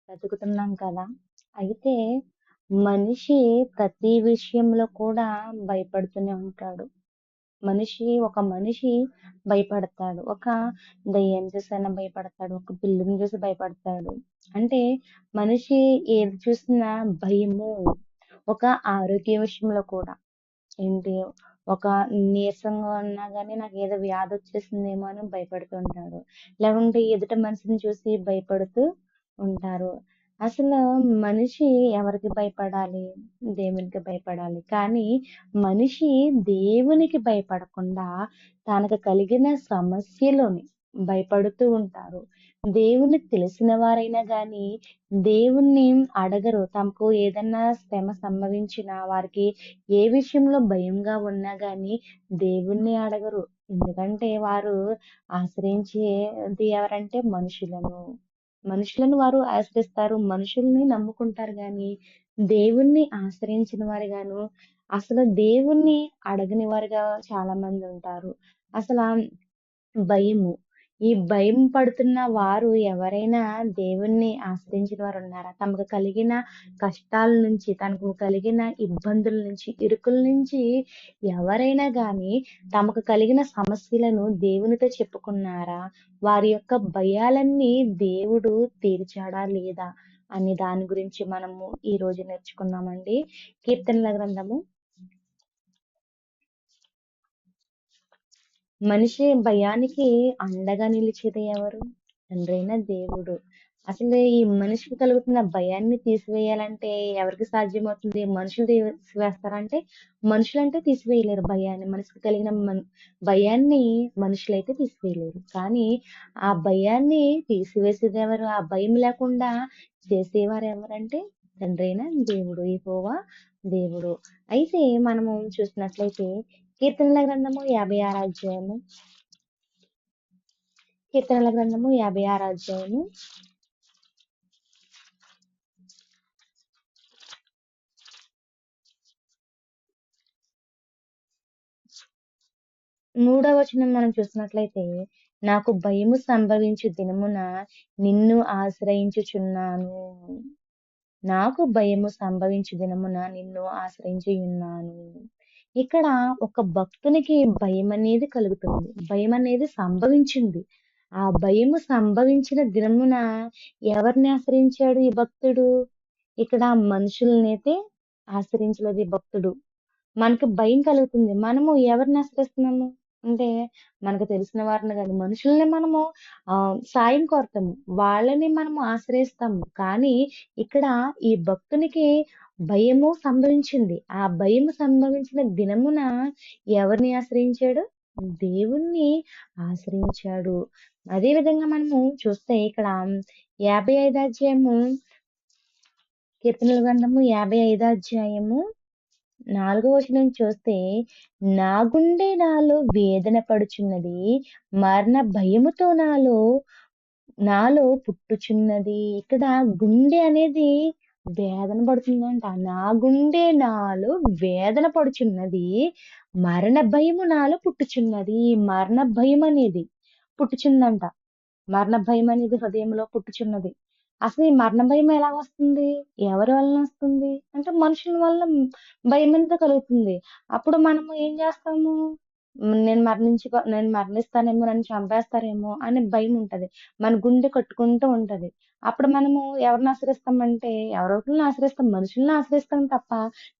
బ్రతుకుతున్నాం కదా! అయితే మనిషి ప్రతి విషయంలో కూడా భయపడుతూనే ఉంటాడు. ఒక మనిషి భయపడతాడు. ఒక దెయ్యం చూసైనా భయపడతాడు. ఒక పిల్లిని చూసి భయపడతాడు. అంటే మనిషి ఏది చూసినా భయము. ఒక ఆరోగ్య విషయంలో కూడా. ఏంటి ఒక నీరసంగా ఉన్నా గాని నాకేదో వ్యాధొచ్చేసిందేమో అని భయపడుతుంటారు. లేకుంటే ఎదుట మనిషిని చూసి భయపడుతూ ఉంటారు. అసలు మనిషి ఎవరికి భయపడాలి? దేవునికి భయపడాలి. కానీ మనిషి దేవునికి భయపడకుండా తనకు కలిగిన సమస్యలోని భయపడుతూ ఉంటారు. దేవుని తెలిసిన వారైనా గాని దేవుణ్ణి అడగరు. తమకు ఏదన్నా శ్రమ సంభవించినా వారికి ఏ విషయంలో భయంగా ఉన్నా గాని దేవుణ్ణి అడగరు. ఎందుకంటే వారు ఆశ్రయించేది ఎవరంటే మనుషులను. మనుషులను వారు ఆశ్రయిస్తారు. మనుషుల్ని నమ్ముకుంటారు గాని దేవుణ్ణి ఆశ్రయించిన వారుగాను, అసలు దేవుణ్ణి అడగని వారుగా చాలా మంది ఉంటారు. అసలా భయము. ఈ భయం పడుతున్న వారు ఎవరైనా దేవుణ్ణి ఆశ్రయించిన వారున్నారా? తమకు కలిగిన కష్టాల నుంచి, తనకు కలిగిన ఇబ్బందుల నుంచి, ఇరుకుల నుంచి ఎవరైనా గాని తమకు కలిగిన సమస్యలను దేవునితో చెప్పుకున్నారా? వారి యొక్క భయాలన్నీ దేవుడు తీర్చాడా లేదా? అనే దాని గురించి మనము ఈ రోజు నేర్చుకున్నామండి. కీర్తనల గ్రంథము మనిషి భయానికి అండగా నిలిచేది ఎవరు? తండ్రైన దేవుడు. అసలు ఈ మనిషికి కలుగుతున్న భయాన్ని తీసివేయాలంటే ఎవరికి సాధ్యమవుతుంది? మనుషులు తీసివేస్తారంటే మనుషులంటే తీసివేయలేరు భయాన్ని. మనిషికి కలిగిన భయాన్ని మనుషులైతే తీసివేయలేరు. కానీ ఆ భయాన్ని తీసివేసేది ఎవరు? ఆ భయం లేకుండా చేసేవారు ఎవరంటే తండ్రైన దేవుడు, యెహోవా దేవుడు. అయితే మనము చూసినట్లయితే కీర్తనల గ్రంథము 56 అధ్యాయము. కీర్తనల గ్రంథము 56 అధ్యాయము 3వ వచనం మనం చూసినట్లయితే, నాకు భయము సంభవించు దినమున నిన్ను ఆశ్రయించుచున్నాను. నాకు భయము సంభవించు దినమున నిన్ను ఆశ్రయించియున్నాను. ఇక్కడ ఒక భక్తునికి భయం అనేది కలుగుతుంది. భయం అనేది సంభవించింది. ఆ భయము సంభవించిన దినమున ఎవరిని ఆశ్రయించాడు ఈ భక్తుడు? ఇక్కడ మనుషులనైతే ఆశ్రయించలేదు ఈ భక్తుడు. మనకు భయం కలుగుతుంది. మనము ఎవరిని ఆశ్రయిస్తున్నాము? అంటే మనకు తెలిసిన వారిని గాని, మనుషుల్ని మనము సాయం కోరతాము. వాళ్ళని మనము ఆశ్రయిస్తాము. కానీ ఇక్కడ ఈ భక్తునికి భయము సంభవించింది. ఆ భయము సంభవించిన దినమున ఎవరిని ఆశ్రయించాడు? దేవుణ్ణి ఆశ్రయించాడు. అదే విధంగా మనము చూస్తే ఇక్కడ 55 అధ్యాయము, కీర్తనల గ్రంథము 55 అధ్యాయము 4వ వచనం చూస్తే, నా గుండె నాలో వేదన పడుచున్నది, మరణ భయముతో నాలో పుట్టుచున్నది. ఇక్కడ గుండె అనేది వేదన పడుతుందంట. నా గుండె నాలో వేదన పడుచున్నది, మరణ భయము నాలో పుట్టుచున్నది. మరణ భయం అనేది పుట్టుచుందంట. మరణ భయం అనేది హృదయంలో పుట్టుచున్నది. అసలు ఈ మరణ భయం ఎలా వస్తుంది? ఎవరి వలన వస్తుంది? అంటే మనుషుల వల్ల భయం అనేది కలుగుతుంది. అప్పుడు మనము ఏం చేస్తాము? నేను మరణిస్తానేమో, నన్ను చంపేస్తారేమో అనే భయం ఉంటది. మన గుండె కొట్టుకుంటూ ఉంటది. అప్పుడు మనము ఎవరిని ఆశ్రయిస్తామంటే ఎవరో ఒకళ్ళని ఆశ్రయిస్తాం. మనుషుల్ని ఆశ్రయిస్తాం తప్ప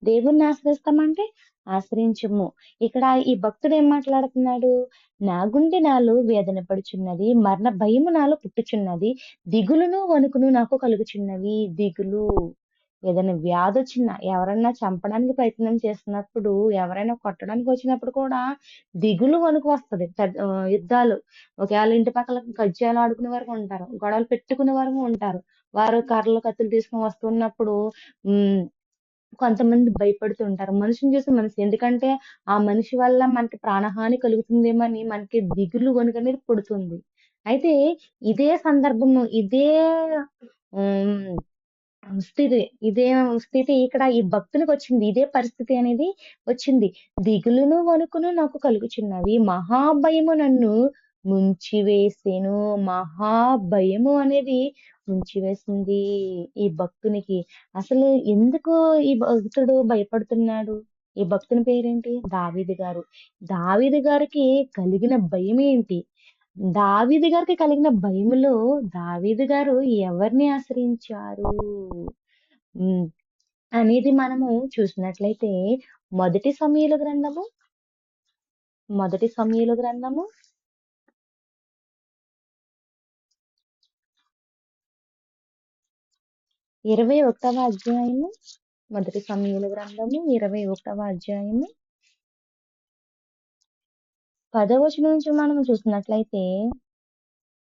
దేవుణ్ణి ఆశ్రయిస్తామంటే ఆశ్రయించము. ఇక్కడ ఈ భక్తుడు ఏం మాట్లాడుతున్నాడు? నా గుండె నాలో వేదన పడుచున్నది, మరణ భయము నాలో పుట్టుచున్నది, దిగులును వణుకును నాకు కలుగుచున్నవి. దిగులు, ఏదైనా వ్యాధొచ్చినా, ఎవరన్నా చంపడానికి ప్రయత్నం చేస్తున్నప్పుడు, ఎవరైనా కొట్టడానికి వచ్చినప్పుడు కూడా దిగులు వణుకు వస్తది. యుద్ధాలు ఒకవేళ ఇంటి పక్కల కజ్జాలు ఆడుకునే వరకు ఉంటారు. గొడవలు పెట్టుకునే వరకు ఉంటారు. వారు కర్రలు, కత్తులు తీసుకొని వస్తున్నప్పుడు హ్మ్. కొంతమంది భయపడుతూ ఉంటారు. మనిషిని చూసి మనిషి. ఎందుకంటే ఆ మనిషి వల్ల మనకి ప్రాణహాని కలుగుతుందేమో అని మనకి దిగులు వణుకనేది పుడుతుంది. అయితే ఇదే సందర్భము, హ్మ్. స్థితి ఇదే స్థితి ఇక్కడ ఈ భక్తునికొచ్చింది. ఇదే పరిస్థితి అనేది వచ్చింది. దిగులును, వణుకును నాకు కలుగుచున్నవి. మహాభయము నన్ను ముంచివేసెను. మహాభయము అనేది ముంచివేసింది ఈ భక్తునికి. అసలు ఎందుకు ఈ భక్తుడు భయపడుతున్నాడు? ఈ భక్తుని పేరేంటి? దావీదు గారు. దావీదు గారికి కలిగిన భయమేంటి? దావీదు గారికి కలిగిన భయములో దావీదు గారు ఎవరిని ఆశ్రయించారు? హ్మ్. అనేది మనము చూసినట్లయితే మొదటి సమూయేలు గ్రంథము, మొదటి సమూయేలు గ్రంథము 21వ అధ్యాయము, మొదటి సమూయేలు గ్రంథము 21వ అధ్యాయము 10వ వచనం నుంచి మనం చూసినట్లయితే,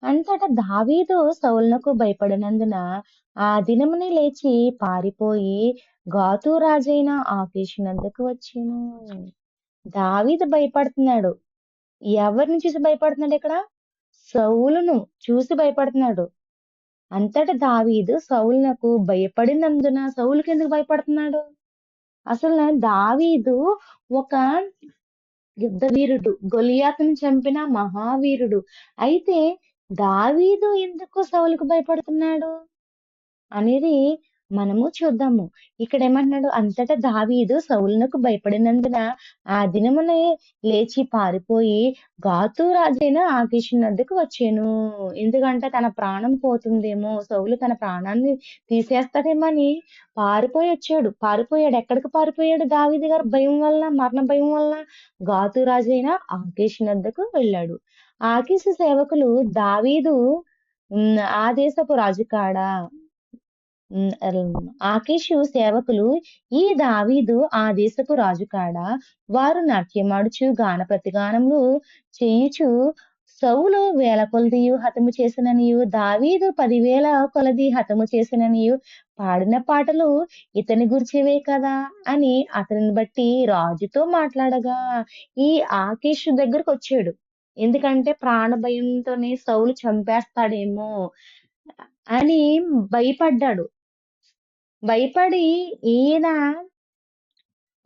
అంతటా దావీదు సౌలునకు భయపడినందున ఆ దినమునే లేచి పారిపోయి గాతు రాజైన ఆకీషు నద్దకు వచ్చెను. దావీదు భయపడుతున్నాడు. ఎవరిని చూసి భయపడుతున్నాడు ఇక్కడ? సౌలును చూసి భయపడుతున్నాడు. అంతటా దావీదు సౌలునకు భయపడినందున సౌలుకి ఎందుకు భయపడుతున్నాడు? అసలు దావీదు ఒక యుద్ధ వీరుడు, గొలియాతును చంపిన మహావీరుడు. అయితే దావీదు ఎందుకు సౌలుకు భయపడుతున్నాడు అనేది మనము చూద్దాము. ఇక్కడ ఏమంటున్నాడు? అంతటా దావీదు సౌలునకు భయపడినందున ఆ దినమునే లేచి పారిపోయి గాతు రాజైన ఆకీషు నద్దకు వచ్చాను. ఎందుకంటే తన ప్రాణం పోతుందేమో, సౌలు తన ప్రాణాన్ని తీసేస్తాడేమో అని పారిపోయాడు. ఎక్కడికి పారిపోయాడు? దావీదు గారు భయం వల్ల, మరణ భయం వల్ల గాతు రాజైన ఆకీషు నద్దకు వెళ్ళాడు. ఆకీషు సేవకులు దావీదు ఆ దేశపు రాజు కాడా, ఆకీషు సేవకులు ఈ దావీదు ఆ దేశపు రాజు కాడా, వారు నాట్యమాడుచు గాన ప్రతిగానములు చేయుచు సౌలు 1000 కొలదియు హతము చేసిననియు దావీదు 10,000 కొలది హతము చేసిననియు పాడిన పాటలు ఇతని గురించివే కదా అని అతనిని బట్టి రాజుతో మాట్లాడగా, ఈ ఆకీషు దగ్గరకు వచ్చాడు. ఎందుకంటే ప్రాణ భయంతోనే సౌలు చంపేస్తాడేమో అని భయపడ్డాడు. భయపడి ఈయన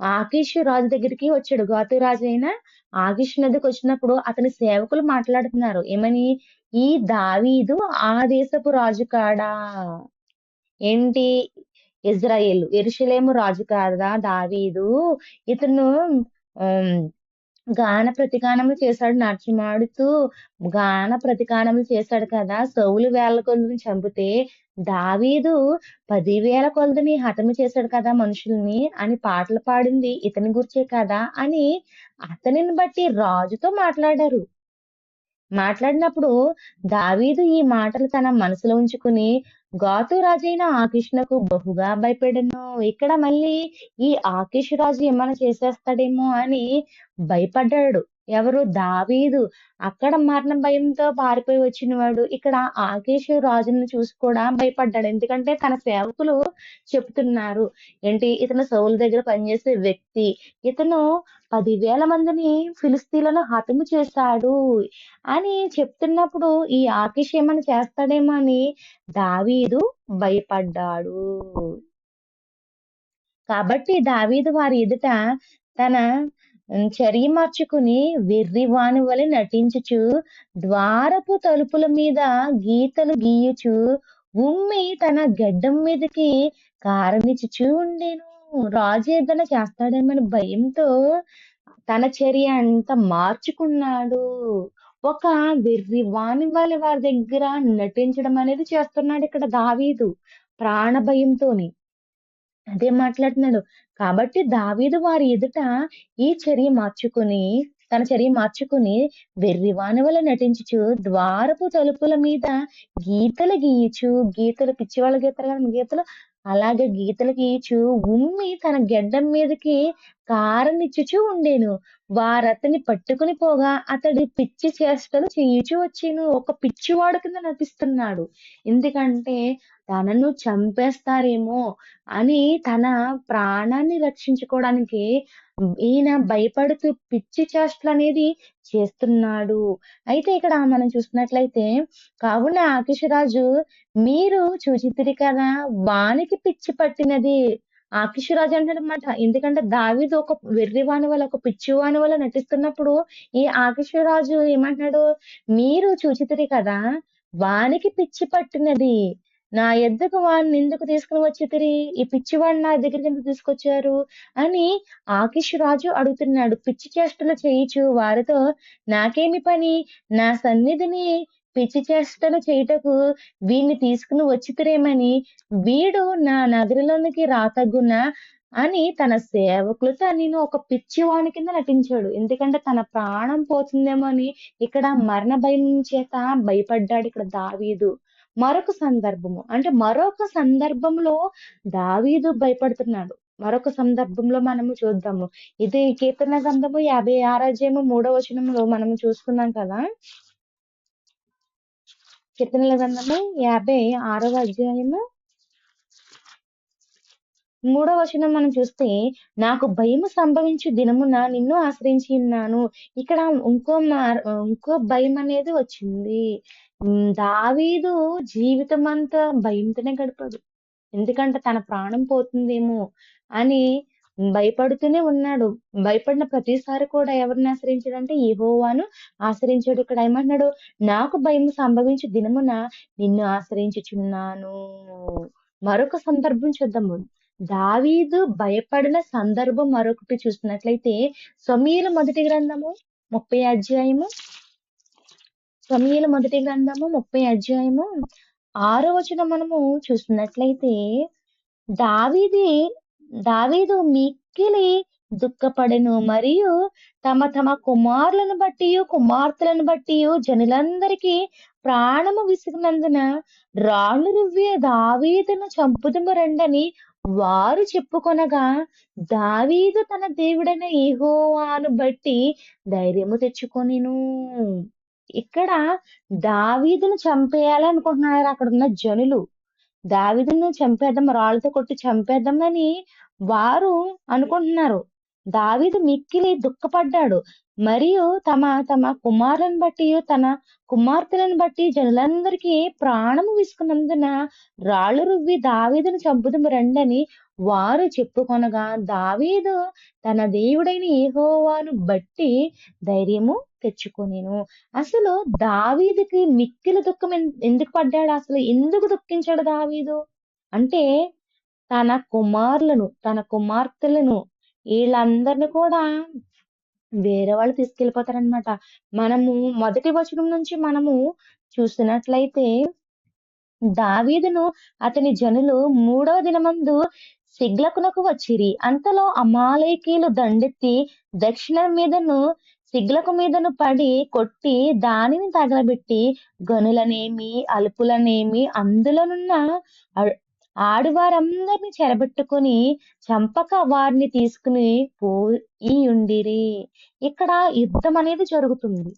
ఆకీషు రాజు దగ్గరికి వచ్చాడు. గాతు రాజు అయిన ఆకీషు నదికి వచ్చినప్పుడు అతని సేవకులు మాట్లాడుతున్నారు. ఏమని? ఈ దావీదు ఆ దేశపు రాజు కాడా? ఏంటి? ఇజ్రాయేలు, యెరూషలేము రాజు కాదా దావీదు? ఇతను ఆమ్, గాన ప్రతిగానములు చేశాడు, నాట్యమాడుతూ గాన ప్రతిగానములు చేశాడు కదా. సౌలు 1000 కొలదిని చంపితే దావీదు 10,000 కొలదిని హతము చేశాడు కదా మనుషుల్ని అని పాటలు పాడింది ఇతని గురించే కదా అని అతనిని బట్టి రాజుతో మాట్లాడారు. మాట్లాడినప్పుడు దావీదు ఈ మాటలు తన మనసులో ఉంచుకుని గాతు రాజైన ఆకీషునకు బహుగా భయపెడెను. ఇక్కడ మళ్ళీ ఈ ఆకీషు రాజు ఏమైనా చేసేస్తాడేమో అని భయపడ్డాడు. ఎవరు? దావీదు. అక్కడ మరణ భయంతో పారిపోయి వచ్చిన వాడు ఇక్కడ ఆకీషు రాజును చూసి కూడా భయపడ్డాడు. ఎందుకంటే తన సేవకులు చెప్తున్నారు ఏంటి? ఇతను సౌలు దగ్గర పనిచేసే వ్యక్తి, ఇతను 10,000 మందిని ఫిలిస్తీన్లను హతము చేశాడు అని చెప్తున్నప్పుడు ఈ ఆకీష్ ఏమైనా చేస్తాడేమో అని దావీదు భయపడ్డాడు. కాబట్టి దావీదు వారి ఎదుట తన చర్య మార్చుకుని వెర్రివాని వలె నటించుచు ద్వారపు తలుపుల మీద గీతలు గీయుచు ఉమ్మి తన గడ్డం మీదకి కారనిచ్చుచూ ఉండెను. రాజు ఏదైనా చేస్తాడేమని భయంతో తన చర్య అంతా మార్చుకున్నాడు. ఒక వెర్రి వాని వలె వారి దగ్గర నటించడం అనేది చేస్తున్నాడు ఇక్కడ దావీదు ప్రాణ భయంతోని. అదే మాట్లాడుతున్నాడు. కాబట్టి దావీదు వారి ఎదుట తన చర్య మార్చుకుని వెర్రివాని వలె నటించుచు ద్వారపు తలుపుల మీద గీతలు గీయుచు, గీతలు పిచ్చివాళ్ళ గీతలు కదా గీతలు, అలాగే గీతలు గీయుచు ఉమ్మి తన గెడ్డం మీదకి కారనిచ్చుచూ ఉండేను. వారతని పట్టుకుని పోగా అతడు పిచ్చి చేష్టలు చేయుచూ వచ్చెను. ఒక పిచ్చివాడు కింద నటిస్తున్నాడు. ఎందుకంటే తనను చంపేస్తారేమో అని తన ప్రాణాన్ని రక్షించుకోవడానికి ఈయన భయపడుతూ పిచ్చి చేష్టలు అనేది చేస్తున్నాడు. అయితే ఇక్కడ మనం చూసినట్లయితే, కావున ఆకీషు రాజు మీరు చూచితిరి కదా వానికి పిచ్చి పట్టినది, ఆకీషు రాజు అంటాడనమాట. ఎందుకంటే దావీదు ఒక వెర్రివాని వల్ల, ఒక పిచ్చివాని వల్ల నటిస్తున్నప్పుడు ఈ ఆకీషు రాజు ఏమంటున్నాడు, మీరు చూచితిరి కదా! వానికి పిచ్చి పట్టినది. నా యొద్దకు వాడినెందుకు తీసుకొని వచ్చితిరి? ఈ పిచ్చివాడిని నా దగ్గరికెందుకు తీసుకొచ్చారు? అని ఆకీషు రాజు అడుగుతున్నాడు. పిచ్చి చేష్టలు చేయుచు వారితో నాకేమి పని? నా సన్నిధిని పిచ్చి చేష్టలు చేయుటకు వీణ్ణి తీసుకుని వచ్చితిరేమని వీడు నా నగరులోనికి రాతగ్గునా అని తన సేవకులతో నేను ఒక పిచ్చివాని కింద నటించాడు. ఎందుకంటే తన ప్రాణం పోతుందేమో అని ఇక్కడ మరణ భయం చేత భయపడ్డాడు ఇక్కడ దావీదు. మరొక సందర్భము అంటే మరొక సందర్భంలో దావీదు భయపడుతున్నాడు. మరొక సందర్భంలో మనము చూద్దాము. ఇది కీర్తన గ్రంథము 56 అధ్యాయము 3వ వచనంలో మనము చూస్తున్నాం కదా. కీర్తనల గ్రంథము 56వ అధ్యాయము 3వ వచనం మనం చూస్తే నాకు భయము సంభవించు దినమున నిన్ను ఆశ్రయించి ఉన్నాను. ఇక్కడ ఇంకో భయం అనేది వచ్చింది. దావీదు జీవితం అంతా భయంతోనే గడిపాడు. ఎందుకంటే తన ప్రాణం పోతుందేమో అని భయపడుతూనే ఉన్నాడు. భయపడిన ప్రతిసారి కూడా ఎవరిని ఆశ్రయించాడంటే యెహోవాను ఆశ్రయించాడు. ఇక్కడ ఏమంటున్నాడు, నాకు భయం సంభవించు దినమున నిన్ను ఆశ్రయించుచున్నాను. మరొక సందర్భం చూద్దాము. దావీదు భయపడిన సందర్భం మరొకటి చూసినట్లయితే సమూయేలు మొదటి గ్రంథము 30 అధ్యాయము సమూయేలు మొదటి గ్రంథము 30 అధ్యాయము 6వ వచనం మనము చూసినట్లయితే దావీదు మిక్కిలి దుఃఖపడెను మరియు తమ కుమారులను బట్టి కుమార్తెలను బట్టి జనులందరికీ ప్రాణము విసిగినందున రాళ్ళు రువ్వి దావీదును చంపుదుము రండని వారు చెప్పుకొనగా దావీదు తన దేవుడైన యెహోవాను బట్టి ధైర్యము తెచ్చుకొనెను. ఇక్కడ దావీదును చంపేయాలనుకుంటున్నారు అక్కడ ఉన్న జనులు. దావీదును చంపేద్దాం, రాళ్ళతో కొట్టి చంపేద్దామని వారు అనుకుంటున్నారు. దావీదు మిక్కిలి దుఃఖపడ్డాడు. మరియు తమ కుమారులను బట్టి తన కుమార్తెలను బట్టి జనులందరికీ ప్రాణము విసుకున్నందున రాళ్ళు రువ్వి దావీదును చంపుదుము రండని వారు చెప్పుకొనగా దావీదు తన దేవుడైన యెహోవాను బట్టి ధైర్యము తెచ్చుకొనెను. అసలు దావీదుకి మిక్కిలి దుఃఖం ఎందుకు పడ్డాడు? అసలు ఎందుకు దుఃఖించాడు దావీదు అంటే తన కుమారులను, తన కుమార్తెలను వీళ్ళందరిని కూడా వేరే వాళ్ళు తీసుకెళ్ళిపోతారనమాట. మనము మొదటి వచనం నుంచి మనము చూసినట్లయితే దావీదును అతని జనులు 3వ దినమందు సిగ్లకునకు వచ్చిరి. అంతలో అమాలేకీయులు దండెత్తి దక్షిణం మీదను సిగ్లకు మీదను పడి కొట్టి దానిని తగలబెట్టి గనులనేమి అలుపులనేమి అందులోనున్న ఆడవారందరిని చెరబెట్టుకుని చంపక వారిని తీసుకుని పోయి ఉండిరి. ఇక్కడ యుద్ధం అనేది జరుగుతుంది.